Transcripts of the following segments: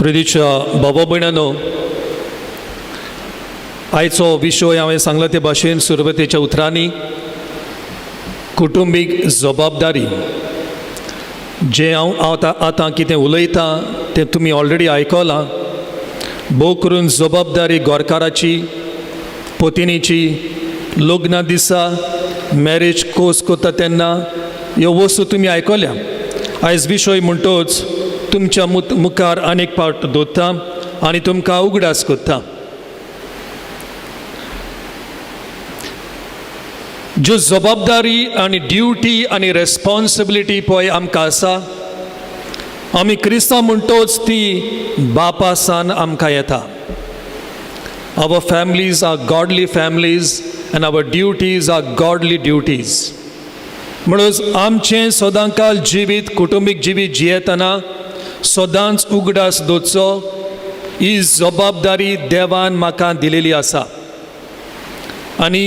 प्रितीच्या बाबा भयणांनो, आयचो विशय हांवें सांगला ते भाशेन सुरवातेच्या उतरांनी कुटुंबीक जबाबदारी. जे हांव आतां कितें उलयतां तें तुमी ऑलरेडी आयकलां. भोव करून जबाबदारी गोरकाराची, पत्नीची, लग्ना दिसा मॅरेज कोर्स करता तेन्ना ह्यो वस्तू तुमी आयकल्या. आयज विशय म्हणटोच तुमच्या मुखार आनीक पावट दवरता आनी तुमकां उगडास करता. ज्यो जबाबदारी आनी ड्युटी आनी रेस्पॉन्सिबिलिटी पळय आमकां आसा, आमी क्रिस्तांव म्हणटोच ती बापा सान आमकां येता. Our families are godly families and our duties are godly duties. म्हणून आमचें सदांकाल जिवीत, कुटुंबीक जिवीत जियेतना सदांच उगडास दवरचो ही जबाबदारी देवान म्हाका दिलेली आसा. आनी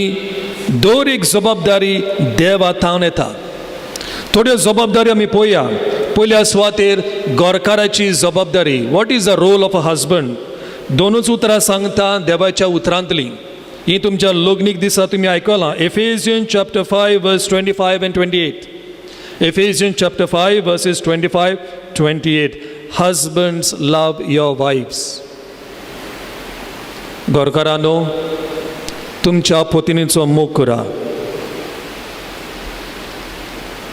दर एक जबाबदारी देव हातावन येता. थोड्यो जबाबदारी आमी पळोवया. पयल्या सुवातेर गोरकाराची जबाबदारी. What is the role of a husband? दोनूच उतरां सांगता देवाच्या उतरांतलीं. ही तुमच्या लग्नीक दिसा तुमी आयकलां. Ephesians chapter 5 verse 25 and 28. Ephesians chapter 5 verses 25-28. Husbands, love your wives. गोरकारांनो, तुमच्या पत्नीचो मोग करा.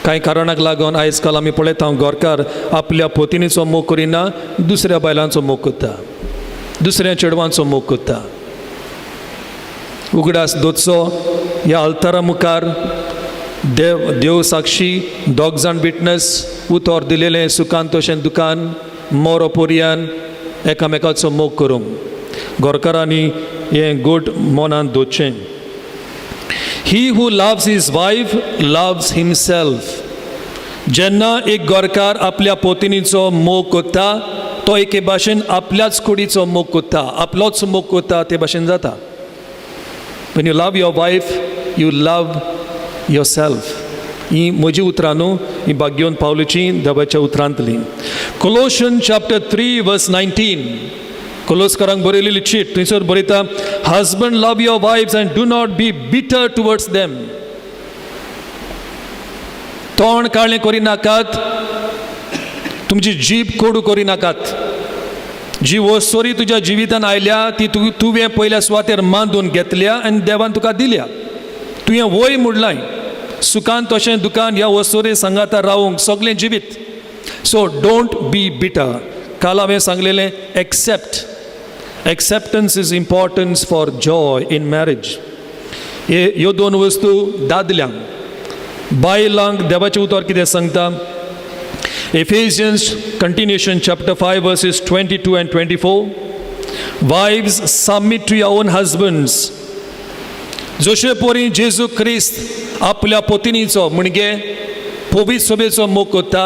कांय कारणाक लागून आयज काल आमी पळयता गोरकार आपल्या पत्नीचो मोग करिना, दुसऱ्या बायलांचो मोग करता, दुसऱ्या चेडवांचो मोग करता. उगडास दवरचो ह्या अल्तारा मुखार. देव साक्षी, दोग जाण विटनस, उतर दिलेलें सुखान तशें दुखान, मोरो पोरयान एकामेकाचो मोग करूंक. गोरकारांनी हें गोड मनान दवरचें. He who loves his wife loves himself. जेन्ना एक गोरकार आपल्या पत्नीचो मोग करता तो एके भाशेन आपल्याच कुडीचो मोग करता, आपलोच मोग करता ते भाशेन जाता. When you love your wife, you love yourself. ही म्हजी उतरां न्हू, ही भाग्योन पावलुची देवाच्या उतरांतली. Colossians chapter 3 verse 19. कोलोसकारांक बरयलेली चीट, थंयसर बरयता, husband love your wives and do not be bitter towards them. तोंड काळें करिनाकात, तुमची जीब कोडू करिनाकात. जी वस्तोरी तुज्या जिवितान आयल्या ती तुवें पयल्या सुवातेर मांडून घेतल्या आनी देवान तुका दिल्या. तुवें वय म्हणलाय सुखान तशें दुखान ह्या वस्तोरी सांगाता रावूंक सगळें जिवीत. So don't be bitter. काल हांवें सांगलेलें acceptance is importance for joy in marriage. ह्यो दोन वस्तू दादल्यांक. बायलांक देवाचें उतर कितें सांगता? Ephesians continuation chapter 5 verses 22 and 24. Wives, submit to your own husbands. जशे परी जेजू ख्रिस्त आपल्या पत्नीचो म्हणजे पवित्र सभेचो मोग करता,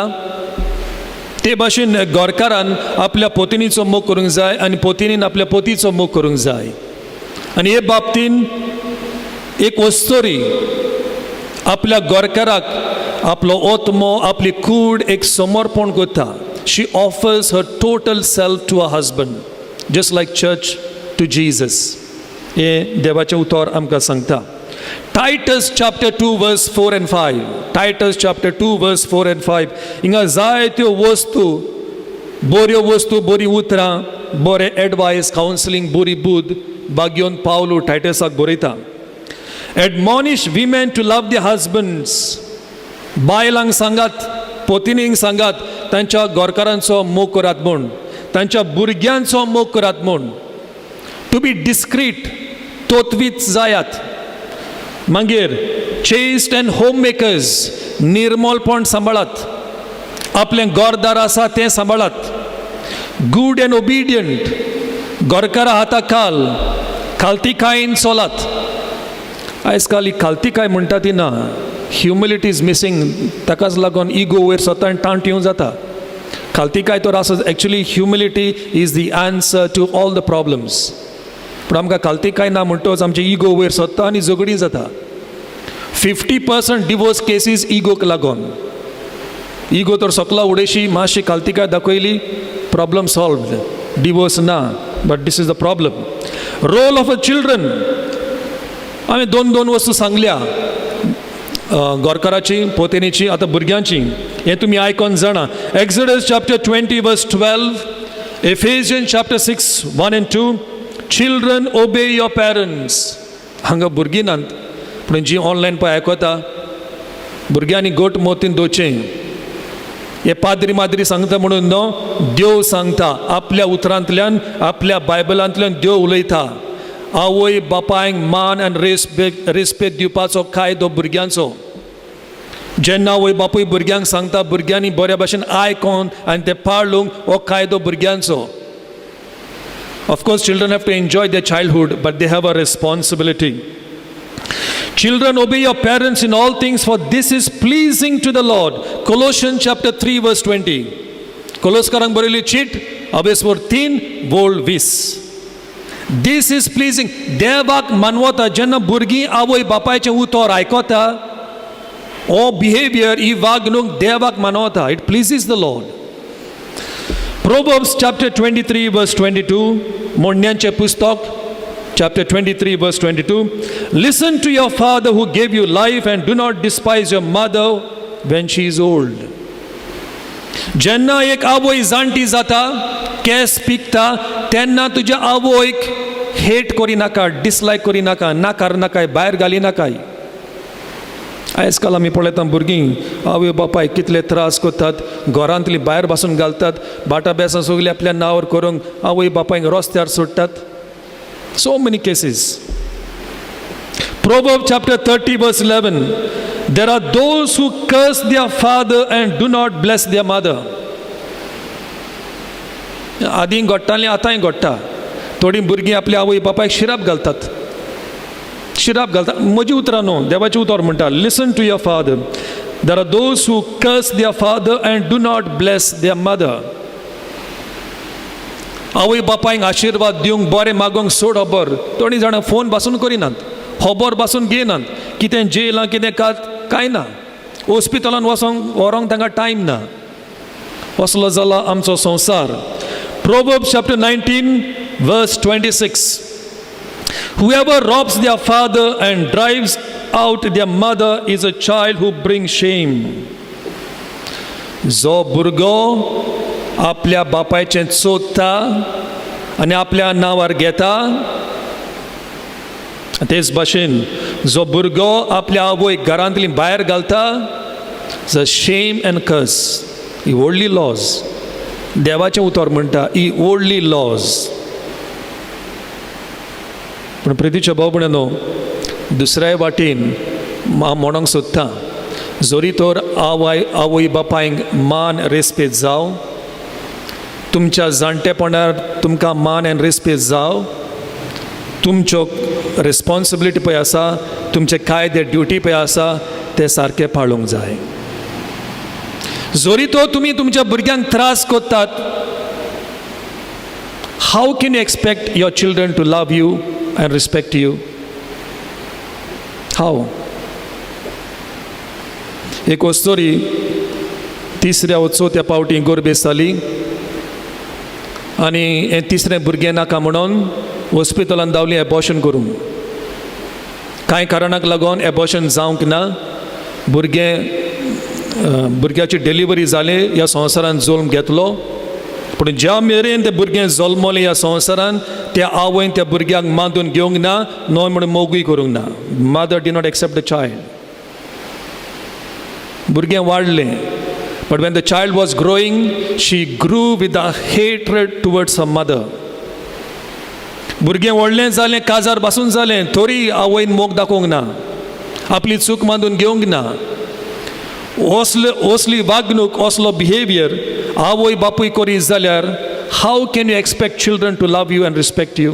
ते भाशेन गोरकारान आपल्या पत्नीचो मोग करूंक जाय आनी पत्नीन आपल्या पतीचो मोग करूंक जाय. आनी हे बाबतीन एक वस्तोरी आपल्या गोरकाराक आपलो ओत्मो, आपली कूड एक समर्पण करता. She offers her total self to a husband, just like church to Jesus. हे देवाचें उतर आमकां सांगता. Titus chapter 2 verse 4 and 5. Titus chapter 2 verse 4 and 5. हिंगा जायत्यो वस्तू, बऱ्यो वस्तू, बरी उतरां, बरें एडवायस, कावन्सिलींग, बरी बुद भाग्योन पावलू टायटसाक बरयता. Admonish women to love the husbands. बायलांक सांगात, पत्नींक सांगात तांच्या गोरकारांचो मोग करात म्हूण, तांच्या भुरग्यांचो मोग करात म्हूण. टू बी डिस्क्रीट, तोतवीत जायात. मागीर चेस्ट अँड होम मेकर्स, निर्मलपण सांबाळात. आपलें घरदार आसा तें सांबाळात. गूड अँड ओबिडियंट, गोरकारा हाता खालतीकायेन चलात. आयज काल ही खालतीकाय म्हणटा ती ना. Humility is missing. ताकाच लागून इगो वयर स्वतान टांट येवं जाता. खालतीकाय तर आसा. Actually humility is the answer to all the problems. पूण आमकां खालतीकाय ना म्हणटच आमचे इगो वयर सोदता आनी झगडी जाता. 50% डिवोर्स केसीस इगोक लागून. इगो तर सकला उडयशी, मातशी खालतीकाय दाखयली, प्रॉब्लम सॉल्वड. डिवोर्स ना, but this is the problem. Role of a children. हांवें दोन वस्तू सांगल्या, गोरकाराची, पोतेनीची, आतां भुरग्यांची. हें तुमी आयकोन जाणा. Exodus chapter 20 verse 12, Ephesians chapter 6 1 and 2. Children obey your parents. हांगा भुरगीं नात, पूण जी ऑनलायन पळय आयकता, भुरग्यांनी गोट मोतीन दोचें. हे पाद्री माद्री सांगता म्हणून न्हू, देव सांगता. आपल्या उतरांतल्यान, आपल्या बायबलांतल्यान देव उलयता. आवय बापायक मान आनी रेस्पेद दिवपाचो कायदो भुरग्यांचो. जेन्ना आवय बापूय भुरग्यांक सांगता, भुरग्यांनी बऱ्या भाशेन आयकोन आनी ते पाळूंक हो कायदो भुरग्यांचो. Of course, children have to enjoy their childhood, but they have a responsibility. Children, obey your parents in all things, for this is pleasing to the Lord. Colossians chapter 3 verse 20. Koloskarang borili chit, abeswar 3 vol 20. This is pleasing. Devak manwata, jenna burgi avoy bapayche utor aykota, o behavior i wagnuk devak manwata. It pleases the Lord. Proverbs chapter 23 verse 22. मोडण्यांचे पुस्तक chapter 23 verse 22. Listen to your father who gave you life, and do not despise your mother when she is old. जेन्ना एक आवय जाणटी जाता, case पिकता, तेन्ना तुज्या आवयक हेट करी नाका, डिसलायक करी नाका, नाकार नाकाय, भायर घाली नाकाय. आयज काल आमी पळयता भुरगीं आवय बापाय कितले त्रास करतात, घरांतली भायर बसून घालतात, बाटा बेसां सगळीं आपल्या नांवार करूंक आवय बापायक रस्त्यार सोडटात. So many cases. Proverbs chapter 30 verse 11. There are those who curse their father and do not bless their mother. आदीं घडटालें, आतांय घडटा. थोडीं भुरगीं आपल्या आवय बापायक शिराप घालतात. शिराप घालता. म्हजी उतरां न्हू, देवाची उतर म्हणटा. Listen to your father. There are those who curse their father and do not bless their mother. आवय बापायक आशिर्वाद दिवंक, बरें मागोंक सोड खबर. थोडीं जाणां फोन पासून करिनात, खबर पासून घेयनात. कितें जेलां कितें कांय ना. हॉस्पिटलान व्हरोंक तांकां टायम ना. असलो जाला आमचो संवसार. Proverbs chapter 19 verse 26. Whoever robs their father and drives out their mother is a child who brings shame. जो भुरगो आपल्या बापायचें चोदता आनी आपल्या नांवार घेता, तेच भाशेन जो भुरगो आपल्या आवयक घरांतली भायर घालता, द शेम एंड कर्स. ही व्हडली लॉज. देवाचें उतर म्हणटा, ही व्हडली लॉज. पूण प्रितीच्या भाव भयणींनो, दुसऱ्या वाटेन हांव म्हणूंक सोदतां, जोरी तर आवय बापायक मान रेस्पेद जावं, तुमच्या जाणटेपणार तुमकां मान आनी रेस्पेद जावं, तुमच्यो रेस्पॉन्सिबिलिटी पळय आसा, तुमचे कायदे ड्युटी पळय आसा, ते सारके पाळूंक जाय. जोरी तो तुमी तुमच्या भुरग्यांक त्रास करतात, how can you expect your children to love you and respect you? How? एक स्टोरी तिसऱ्या वा चवथ्या पावटी गोरबेस जाली आनी हें तिसरें भुरगें नाका म्हणून हॉस्पिटलान दावली एबॉर्शन करूंक. कांय कारणाक लागून एबॉर्शन जावंक ना. भुरग्याची डिलिव्हरी जाली, ह्या संवसारान जल्म घेतलो, पूण ज्या मेरेन तें भुरगें जल्मलें ह्या संवसारान, त्या आवयन त्या भुरग्याक मांदून घेवंक ना, न्हय म्हणून मोगूय करूंक ना. Mother did not accept the child. भुरगें वाडलें, but when the child was growing, she grew with the hatred towards her mother. भुरगें व्हडलें जालें, काजार पासून जालें, तरी आवयन मोग दाखोवंक ना, आपली चूक मांदून घेवंक ना. असली वागणूक, असलो बिहेवियर आवय बापूय करीत जाल्यार how can you expect children to love you and respect you?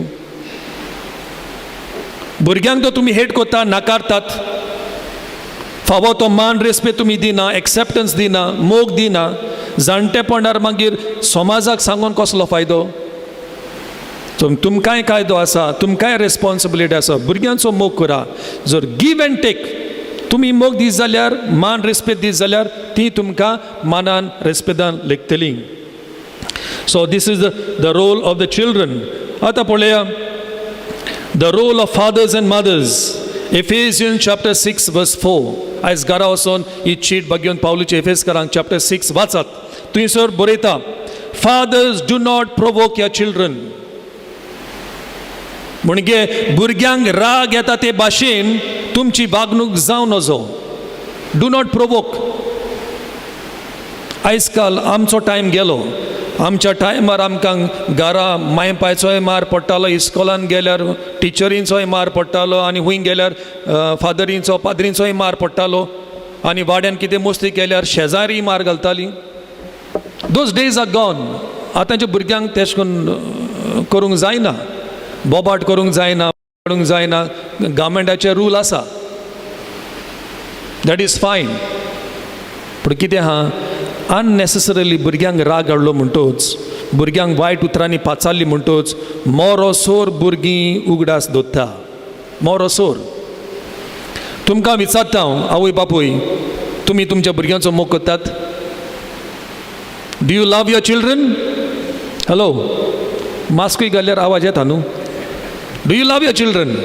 भुरग्यांक तो तुमी हेट करता, नाकारतात, फावो तो मान रेस्पेद तुमी दिना, एक्सेप्टन्स दिना, मोग दिना. जाणटेपणार मागीर समाजाक सांगून कसलो फायदो? तुमकांय कायदो आसा, तुमकांय रेस्पॉन्सिबिलिटी आसा. भुरग्यांचो मोग करा. जर गीव एंड टेक तुमी मोग दीत जाल्यार, मान रेस्पेद दीत जाल्यार, ती तुमकां मानान रेस्पेदान लेखतली. So this is the role of the children. आता पळया the role of fathers and mothers. Ephesians chapter 6 verse 4. आयज घरा वचोन ही चीट बघून पावलुचे एफेसकारांक chapter 6 वाचात. थंयसर बरयता, fathers do not provoke your children. म्हणजे भुरग्यांक राग येता ते भाशेन तुमची वागणूक जावं नजो. Do not provoke. आयज काल आमचो टायम गेलो. आमच्या टायमार आमकां घरा मायपायचोय मार पडटालो, इस्कॉलान गेल्यार टिचरींचोय मार पडटालो, आनी हूंय गेल्यार फादरींचो पाद्रींचोय मार पडटालो, आनी वाड्यान कितें मस्ती केल्यार शेजारी मार घालताली. Those days are gone. आतांच्या भुरग्यांक तेश करून करूंक जायना. बोबाट करूंक जायना, करूंक जायना. गव्हर्मेंटाचे रूल आसा, दॅट इज फायन. पूण कितें आहा, अननेसेसरली भुरग्यांक राग हाडलो म्हणटोच, भुरग्यांक वायट उतरांनी पाचारली म्हणटोच मोरोसोर भुरगीं उगडास दोत्ता. मोरोसोर. तुमकां विचारता हांव, आवय बापूय, तुमी तुमच्या भुरग्यांचो मोग करतात? Do you love your children? Hello, मास्कूय घाल्यार आवाज येता न्हू. Do you love your children?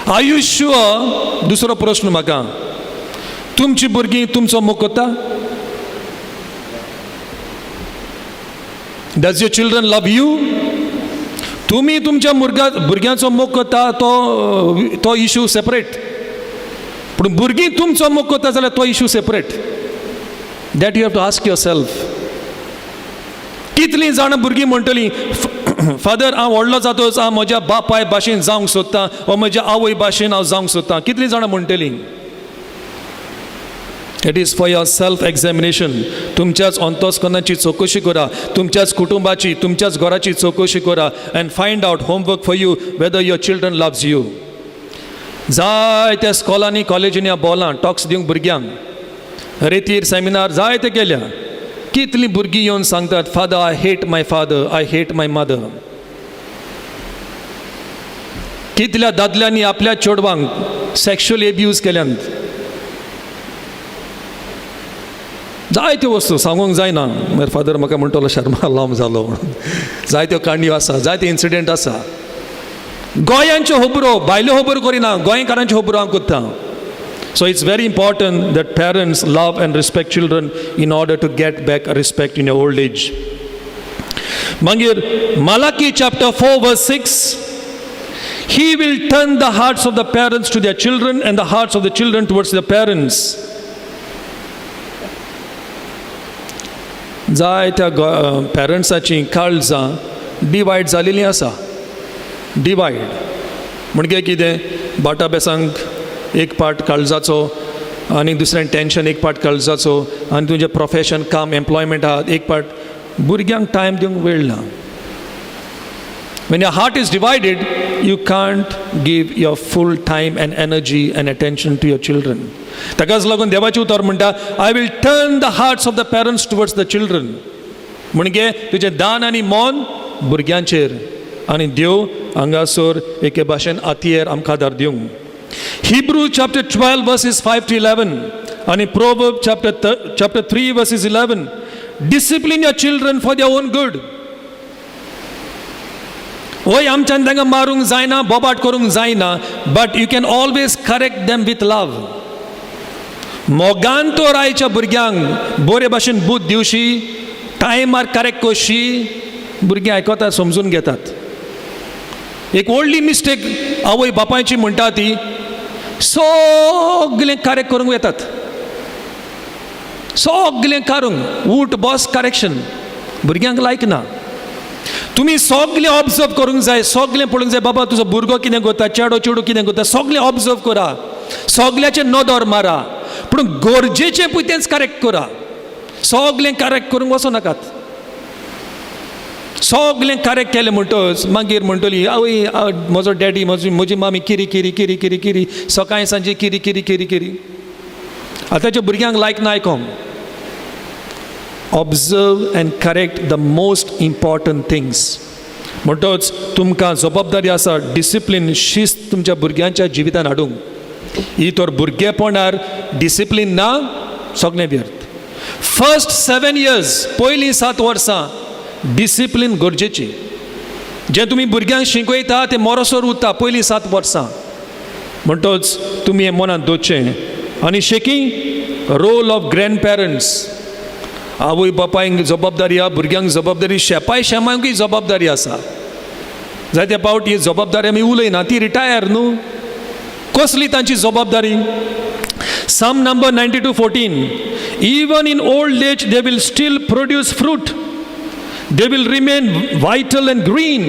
Are you sure? दुसरो प्रश्न म्हाका, तुमची भुरगीं तुमचो मोग करता? Does your children love you? तुमी तुमच्या भुरग्यांचो मोग करता तो इशू सेपरेट. पूण भुरगीं तुमचो मोग करता जाल्यार तो issue separate. That you have to ask yourself. कितलीं जाणां भुरगीं म्हणटलीं, फादर हांव व्हडलो जातोच हांव म्हज्या बापाय भाशेन जावंक सोदतां, वा म्हज्या आवय भाशेन हांव जावंक सोदतां. कितलीं जाणां म्हणटलीं? It is for your self examination. तुमच्याच अंतस्करणाची चवकशी करा, तुमच्याच कुटुंबाची, तुमच्याच घराची चवकशी करा, and find out homework for you whether your children loves you. जायत्या स्कॉलांनी कॉलेजींनी बोलां टॉक्स दिवंक भुरग्यांक, रेतीर सेमिनार जायते केल्या. कितलीं भुरगीं येवन सांगतात, father I hate my father, I hate my mother. कितल्या दादल्यांनी आपल्या चेडवांक सेक्शुअली एब्यूज केल्यात. जायत्यो वस्तू सांगूंक जायना. मागीर फादर म्हाका म्हणटलो शर्मा लांब जालो. जायत्यो काणयो आसा, जायते इन्सिडेंट आसा. गोंयांच्यो खबरो भायल्यो खबरो करिना, गोंयकारांच्यो खबरो हांव करता. So it's very important that parents love and respect children in order to get back respect in your old age. Mangir Malachi chapter 4 verse 6, he will turn the hearts of the parents to their children and the hearts of the children towards their parents. जायत्या पेरंट्साची काळजां divide जालेलीं आसा. Divide म्हणजे कितें, बाटा बेसांक एक part काळजाचो, आनी दुसऱ्यान tension एक part काळजाचो, आनी तुजें प्रोफेशन काम एम्प्लॉयमेंट आहा एक पार्ट. भुरग्यांक टायम दिवंक वेळ ना. When your heart is divided, you can't give your full time and energy and attention to your children. ताकाच लागून देवाची उतर म्हणटा, I will turn the hearts of the parents towards the children. म्हणजे तुजें दान आनी मोन भुरग्यांचेर, आनी देव हांगासर एके भाशेन आतयेर आमकां आदार दिवंक. Hebrews chapter 12 verses 5 to 11 and Proverbs chapter 3 verses 11. Discipline your children for their own good. ओय आमच्यान तांकां मारूंक जायना, बोबाट करूंक जायना, but you can always correct them with love. मोगान तो रायच्या भुरग्यांक बरे भाशेन बूद दिवशी, टायमार करेक्ट करशी, भुरगीं आयकतात, समजून घेतात. एक व्हडली मिस्टेक आवय बापायची म्हणटा ती, सगळें करेक्ट करूंक येतात. सगळें करूंक उठ बस करेक्शन भुरग्यांक लायक ना. तुमी सगळें ऑब्जर्व करूंक जाय, सगळें पळोवंक जाय. बाबा तुजो भुरगो कितें करता, चेडो चेडू कितें करता, सगळें ऑब्जर्व करा, सगळ्याचें नदर मारा, पूण गरजेचें पळय तेंच करेक्ट करा. सगळें करेक्ट करूंक वचो नाकात. सगळें करेक्ट केलें म्हणटच मागीर म्हणटली, आवय म्हजो डॅडी म्हजी मामी किरी किरी किरी किरी किरी सकाळीं सांजे किरी किरी किरी किरी. आतांच्या भुरग्यांक लायक ना आयकोंक. Observe and correct the most important things. म्हणटच तुमकां जबाबदारी आसा, डिसिप्लीन, शिस्त तुमच्या भुरग्यांच्या जिवितान हाडूंक. ही तर भुरगेपणार डिसिप्लीन ना, सगळें व्यर्थ. फर्स्ट 7 years, पयलीं 7 वर्सां डिसिप्लीन गरजेची. जें तुमी भुरग्यांक शिकयता तें मोरोसोर उरता पयलीं 7 वर्सां. म्हणटच तुमी हें मनांत दवरचें. आनी शेकी रोल ऑफ ग्रँड पेरंट्स. आवय बापायक जबाबदारी आहा, भुरग्यांक जबाबदारी, शेपाय शेमांकूय जबाबदारी आसा. जायते पावट ही जबाबदारी आमी उलयना, ती रिटायर न्हू. कसली तांची जबाबदारी? Psalm number 92:14. Even in old age they will still produce fruit. They will remain vital and green.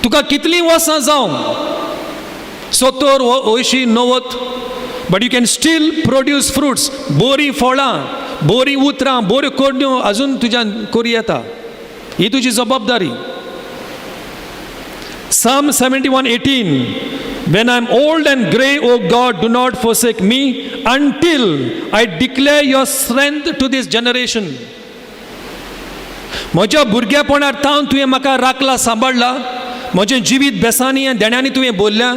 तुका कितली वर्सां जावं, 70, 80, 90, but you can still produce fruits. बरी फळां, बरी उतरां, बऱ्यो कोडण्यो अजून तुज्यान करूं येता. ही तुजी जबाबदारी. Psalm 71:18. When I am old and grey, O God, do not forsake me until I declare your strength to this generation. म्हज्या भुरगेपणार तावन तुवें म्हाका राखला, सांबाळला. म्हजें जिवीत बेसांनी आनी देण्यांनी तुवें बोल्ल्या.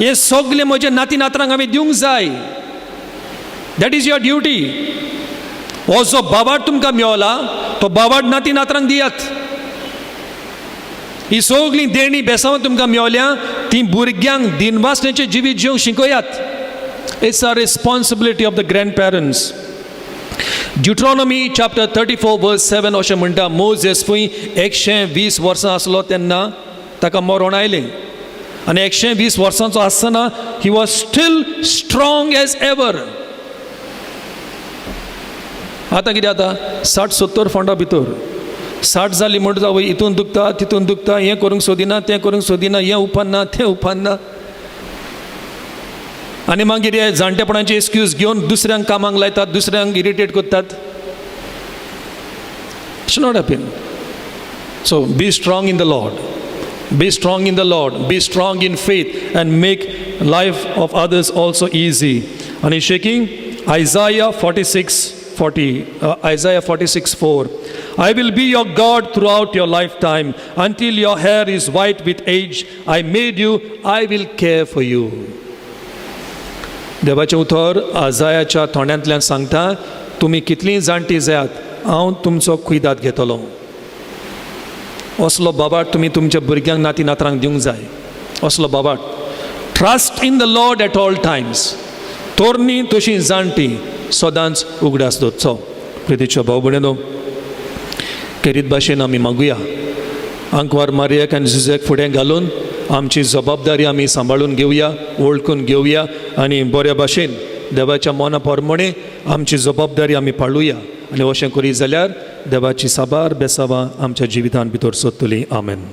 हे सगळे म्हजे नाती नातरांक हांवें दिवंक जाय. That is your duty. हो जो बाबाड तुमकां मेवला तो बाबाड नाती नातरांक दियात. ही सगळी देणी बेसांव तुमकां मेवल्या ती भुरग्यांक दिनवासनेचें जिवीत जिवंक शिकयात. It's a responsibility of the grandparents. Deuteronomy chapter 34:7 अशें म्हणटा, मोजेस पळय 120 वर्सां आसलो तेन्ना ताका मरण आयलें. आनी 120 वर्सांचो आसतना he was still strong as ever. आतां कितें जाता, 60-70 फंडा भितर 60 जाली म्हणटा जावं हितून दुखता तितून दुखता, हें करूंक सोदिना तें करूंक सोदिना, हें उपन्ना तें उपन्ना. आनी मागीर हे जाणटेपणाचे एक्सक्यूज घेवन दुसऱ्यांक कामाक लायतात, दुसऱ्यांक इरिटेट करतात. It's not happen. So be strong in the Lord. Be strong in the Lord. Be strong in faith and make life of others also easy. आनी shaking Isaiah 46:4. I will be your God throughout your lifetime. Until your hair is white with age, I made you, I will care for you. देवाचें उतर आजायाच्या तोंडांतल्यान सांगता, तुमी कितलीं जाणटी जायात, हांव तुमचो कुयदाद घेतलो. असलो बाबाट तुमी तुमच्या भुरग्यांक नाती नातरांक दिवंक जाय. असलो बाबाट. Trust in the Lord at all times. तोरणी तशीं जाणटी सदांच उगडास दवरचो. प्रितीच्या भाव भयणीनो, खेरीत भाशेन आमी मागुया, आंकवार मारयेक आनी झुजेक फुडें घालून आमची जबाबदारी आमी सांबाळून घेवया, वळखून घेवया आनी बऱ्या भाशेन देवाच्या मोना प्रमाणे आमची जबाबदारी आमी पाळुया. आनी अशें करीत जाल्यार देवाची साबार बेसावां आमच्या जिवितांत भितर सोदतली. आमेन.